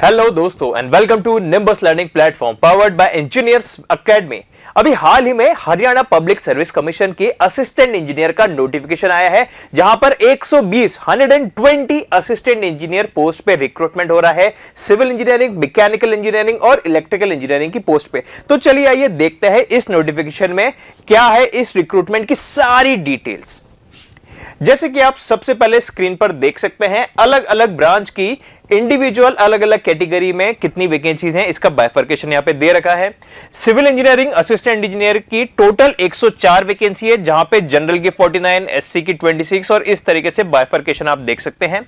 Hello दोस्तों and welcome to Nimbus Learning platform powered by Engineers Academy. अभी हाल ही में हरियाणा पब्लिक सर्विस कमीशन के असिस्टेंट इंजीनियर का नोटिफिकेशन आया है, जहां पर 120 असिस्टेंट इंजीनियर पोस्ट पे रिक्रूटमेंट हो रहा है, सिविल इंजीनियरिंग, मैकेनिकल इंजीनियरिंग और इलेक्ट्रिकल इंजीनियरिंग की पोस्ट पे। तो चलिए आइए देखते हैं इस नोटिफिकेशन में क्या है, इस रिक्रूटमेंट की सारी डिटेल्स। जैसे कि आप सबसे पहले स्क्रीन पर देख सकते हैं, अलग अलग ब्रांच की इंडिविजुअल अलग अलग कैटेगरी में कितनी वैकेंसीज हैं, इसका बाइफर्केशन यहां पे दे रखा है। सिविल इंजीनियरिंग असिस्टेंट इंजीनियर की टोटल 104 वैकेंसी है, जहां पे जनरल की 49, एससी की 26 और इस तरीके से बाइफर्केशन आप देख सकते हैं।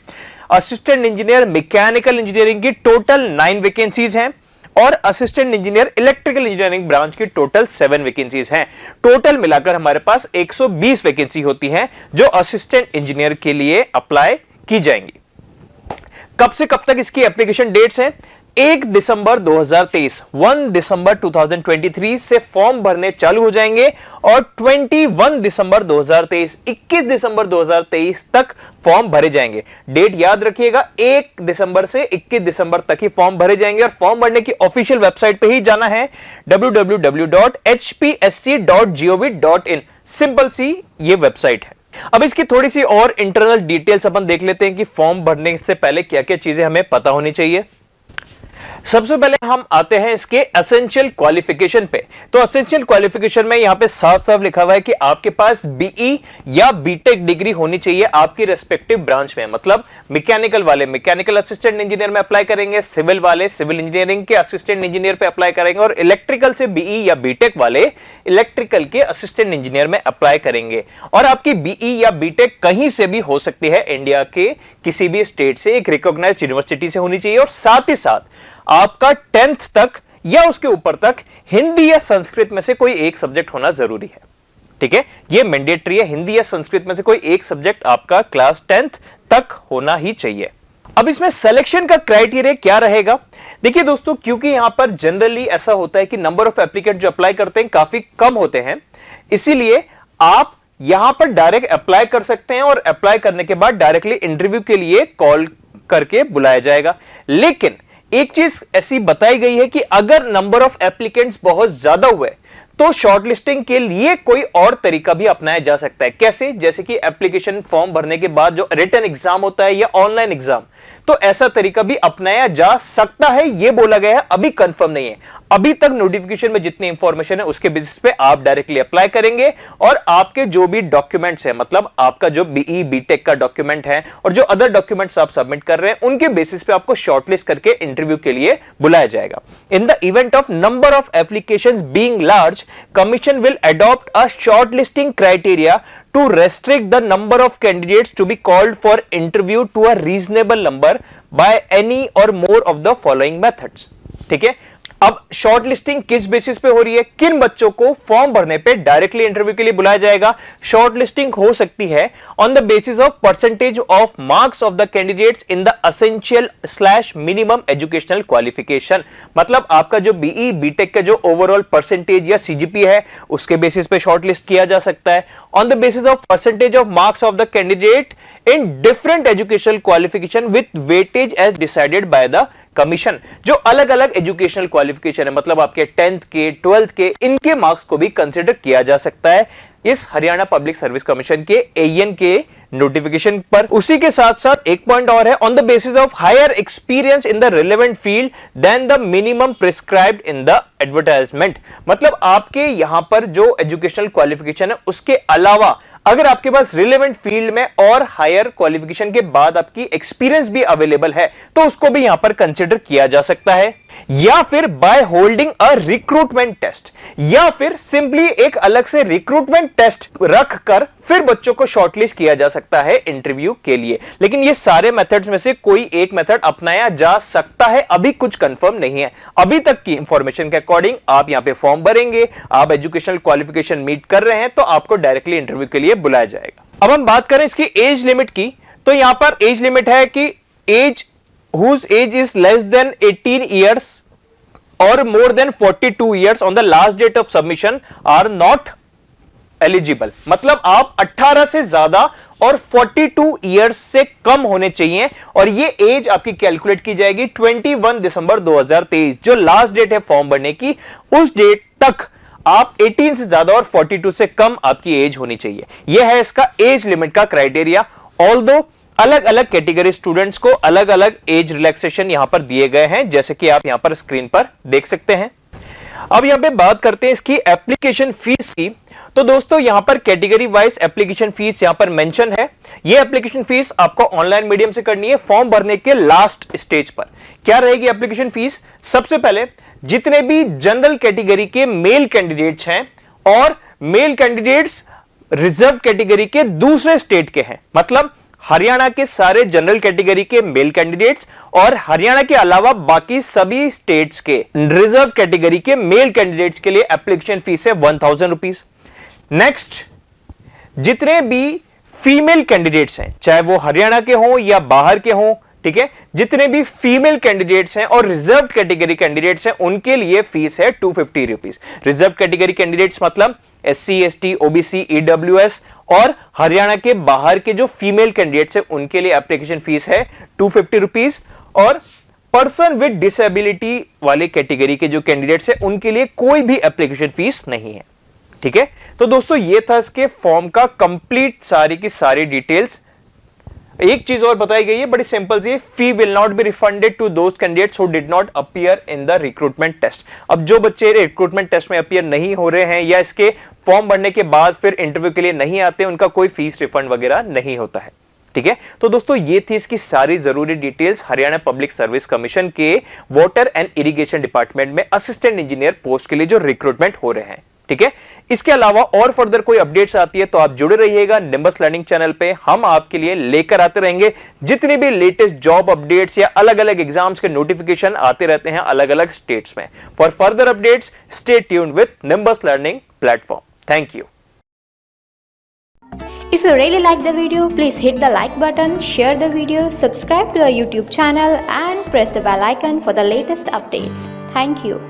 असिस्टेंट इंजीनियर मैकेनिकल इंजीनियरिंग की टोटल 9 वैकेंसीज हैं और assistant engineer electrical engineering branch की टोटल 7 वैकेंसीज हैं। टोटल मिलाकर हमारे पास 120 वैकेंसी होती हैं जो असिस्टेंट इंजीनियर के लिए अप्लाई की जाएंगी। कब से कब तक इसकी एप्लीकेशन डेट्स हैं? 1 दिसंबर 2023, 1 दिसंबर 2023 से फॉर्म भरने चालू हो जाएंगे और 21 दिसंबर 2023, 21 दिसंबर 2023 तक फॉर्म भरे जाएंगे। डेट याद रखिएगा, 1 दिसंबर से 21 दिसंबर तक ही फॉर्म भरे जाएंगे और फॉर्म भरने की ऑफिशियल वेबसाइट पे ही जाना है, www.hpsc.gov.in। सिंपल सी ये वेबसाइट है। अब इसकी थोड़ी सी और इंटरनल डिटेल्स अपन देख लेते हैं कि फॉर्म भरने से पहले क्या क्या चीजें हमें पता होनी चाहिए। सबसे पहले हम आते हैं इसके एसेंशियल क्वालिफिकेशन पे। तो एसेंशियल क्वालिफिकेशन में यहां पे साफ साफ लिखा हुआ है कि आपके पास बीई या बीटेक डिग्री होनी चाहिए आपकी रेस्पेक्टिव ब्रांच में। मतलब मैकेनिकल वाले मैकेनिकल असिस्टेंट इंजीनियर में अप्लाई करेंगे, सिविल वाले सिविल इंजीनियरिंग के असिस्टेंट इंजीनियर पे अप्लाई करेंगे और इलेक्ट्रिकल से बीई या बीटेक वाले इलेक्ट्रिकल के असिस्टेंट इंजीनियर में अप्लाई करेंगे। और आपकी बीई या बीटेक कहीं से भी हो सकती है, इंडिया के किसी भी स्टेट से, एक रिकॉग्नाइज्ड यूनिवर्सिटी से होनी चाहिए और साथ ही साथ आपका 10th तक या उसके ऊपर तक हिंदी या संस्कृत में से कोई एक सब्जेक्ट होना जरूरी है। ठीक है, ये मैंडेटरी है, हिंदी या संस्कृत में से कोई एक सब्जेक्ट आपका क्लास 10th तक होना ही चाहिए। अब इसमें सिलेक्शन का क्राइटेरिया क्या रहेगा? देखिए दोस्तों, क्योंकि यहां पर जनरली ऐसा होता है कि नंबर ऑफ एप्लीकेंट जो अप्लाई करते हैं काफी कम होते हैं, इसीलिए आप यहां पर डायरेक्ट अप्लाई कर सकते हैं और अप्लाई करने के बाद डायरेक्टली इंटरव्यू के लिए कॉल करके बुलाया जाएगा। लेकिन एक चीज ऐसी बताई गई है कि अगर नंबर ऑफ एप्लीकेंट्स बहुत ज्यादा हुए तो शॉर्टलिस्टिंग के लिए कोई और तरीका भी अपनाया जा सकता है। कैसे? जैसे कि एप्लीकेशन फॉर्म भरने के बाद जो रिटन एग्जाम होता है या ऑनलाइन एग्जाम, तो ऐसा तरीका भी अपनाया जा सकता है, यह बोला गया है, अभी कंफर्म नहीं है। अभी तक नोटिफिकेशन में जितनी इंफॉर्मेशन है उसके बेसिस पे आप डायरेक्टली अप्लाई करेंगे और आपके जो भी डॉक्यूमेंट्स हैं, मतलब आपका जो बीई बीटेक का डॉक्यूमेंट है और जो अदर डॉक्यूमेंट्स आप सबमिट कर रहे हैं, उनके बेसिस पे आपको शॉर्टलिस्ट करके इंटरव्यू के लिए बुलाया जाएगा। In the event of number of applications being large, Commission will adopt a shortlisting criteria to restrict the number of candidates to be called for interview to a reasonable number by any or more of the following methods। ठीक है, अब shortlisting किस basis पे हो रही है, किन बच्चों को फॉर्म भरने पे डायरेक्टली इंटरव्यू के लिए बुलाया जाएगा? शॉर्टलिस्टिंग हो सकती है on the basis of percentage of marks of the candidates in the essential slash minimum educational qualification. मतलब आपका जो बीई बीटेक का जो ओवरऑल परसेंटेज या सीजीपी है, उसके बेसिस पे शॉर्टलिस्ट किया जा सकता है। On the basis of percentage of marks of the candidate in different educational qualification with weightage as decided by the commission. जो अलग अलग एजुकेशनल क्वालिफिकेशन है, मतलब आपके 10th के 12th के, इनके मार्क्स को भी कंसीडर किया जा सकता है इस हरियाणा पब्लिक सर्विस कमीशन के एएन के नोटिफिकेशन पर। उसी के साथ साथ एक पॉइंट और है, on the basis of higher experience in the relevant field than the minimum prescribed in the advertisement. मतलब आपके यहां पर जो एजुकेशनल क्वालिफिकेशन है उसके अलावा अगर आपके पास रिलेवेंट फील्ड में और हायर क्वालिफिकेशन के बाद आपकी एक्सपीरियंस भी अवेलेबल है, तो उसको भी यहां पर कंसीडर किया जा सकता है। या फिर by holding a recruitment test, या फिर सिंपली एक अलग से रिक्रूटमेंट टेस्ट रखकर फिर बच्चों को शॉर्टलिस्ट किया जा सकता है इंटरव्यू के लिए। लेकिन ये सारे मेथड्स में से कोई एक मेथड अपनाया जा सकता है, अभी कुछ कंफर्म नहीं है। अभी तक की इंफॉर्मेशन के अकॉर्डिंग आप यहां पे फॉर्म भरेंगे, आप एजुकेशनल क्वालिफिकेशन मीट कर रहे हैं, तो आपको डायरेक्टली इंटरव्यू के लिए बुलाया जाएगा। अब हम बात करें इसकी एज लिमिट की, तो यहां पर एज लिमिट है कि as whose age is less than 18 years or more than 42 years on the last date of submission are not eligible, मतलब आप 18 से ज्यादा और 42 इयर्स से कम होने चाहिए और ये एज आपकी कैलकुलेट की जाएगी 21 दिसंबर 2023 जो लास्ट डेट है फॉर्म भरने की, उस डेट तक आप 18 से ज्यादा और 42 से कम आपकी एज होनी चाहिए। यह है इसका एज लिमिट का क्राइटेरिया। ऑल्दो अलग अलग कैटेगरी स्टूडेंट्स को अलग अलग एज रिलैक्सेशन यहां पर दिए गए हैं, जैसे कि आप यहां पर स्क्रीन पर देख सकते हैं। अब यहां पे बात करते हैं इसकी एप्लीकेशन फीस की। तो दोस्तों यहां पर कैटेगरी वाइज एप्लीकेशन फीस यहां पर मेंशन है। यह एप्लीकेशन फीस आपको ऑनलाइन मीडियम से करनी है फॉर्म भरने के लास्ट स्टेज पर। क्या रहेगी एप्लीकेशन फीस? सबसे पहले जितने भी जनरल कैटेगरी के मेल कैंडिडेट्स हैं और मेल कैंडिडेट्स रिजर्व कैटेगरी के दूसरे स्टेट के हैं, मतलब हरियाणा के सारे जनरल कैटेगरी के मेल कैंडिडेट्स और हरियाणा के अलावा बाकी सभी स्टेट्स के रिजर्व कैटेगरी के मेल कैंडिडेट्स के लिए एप्लीकेशन फीस है 1000 रुपीज। नेक्स्ट, जितने भी फीमेल कैंडिडेट्स हैं, चाहे वो हरियाणा के हों या बाहर के हों, ठीक है, जितने भी फीमेल कैंडिडेट्स हैं और रिजर्व कैटेगरी कैंडिडेट्स हैं उनके लिए फीस है 250 रुपीज। रिजर्व कैटेगरी कैंडिडेट्स मतलब SC, ST, OBC, EWS और हरियाणा के बाहर के जो फीमेल कैंडिडेट्स हैं उनके लिए एप्लीकेशन फीस है 250 रुपीज और पर्सन विद डिसेबिलिटी वाले कैटेगरी के जो कैंडिडेट्स हैं उनके लिए कोई भी एप्लीकेशन फीस नहीं है। ठीक है, तो दोस्तों ये था इसके फॉर्म का कंप्लीट सारी की सारी डिटेल्स। एक चीज और बताई गई है बड़ी सिंपल सी, fee will not be refunded to those candidates who did not appear in the recruitment test. अब जो बच्चे रिक्रूटमेंट टेस्ट में अपीयर नहीं हो रहे हैं या इसके फॉर्म भरने के बाद फिर इंटरव्यू के लिए नहीं आते, उनका कोई फीस रिफंड वगैरह नहीं होता है। ठीक है, तो दोस्तों ये थी इसकी सारी जरूरी details Haryana Public Service Commission के वाटर एंड इरिगेशन डिपार्टमेंट में असिस्टेंट इंजीनियर पोस्ट के लिए जो रिक्रूटमेंट हो रहे हैं। ठीक है, इसके अलावा और फर्दर कोई अपडेट्स आती है तो आप जुड़े रहिएगा निंबस लर्निंग चैनल पे। हम आपके लिए लेकर आते रहेंगे जितनी भी लेटेस्ट जॉब अपडेट्स या अलग अलग एग्जाम्स के नोटिफिकेशन आते रहते हैं अलग अलग स्टेट्स में। For further updates stay tuned with nimbus learning platform. Thank you. If you really like the video, please hit the like button, share the video, subscribe to our YouTube channel and press the bell icon for the latest updates. Thank you.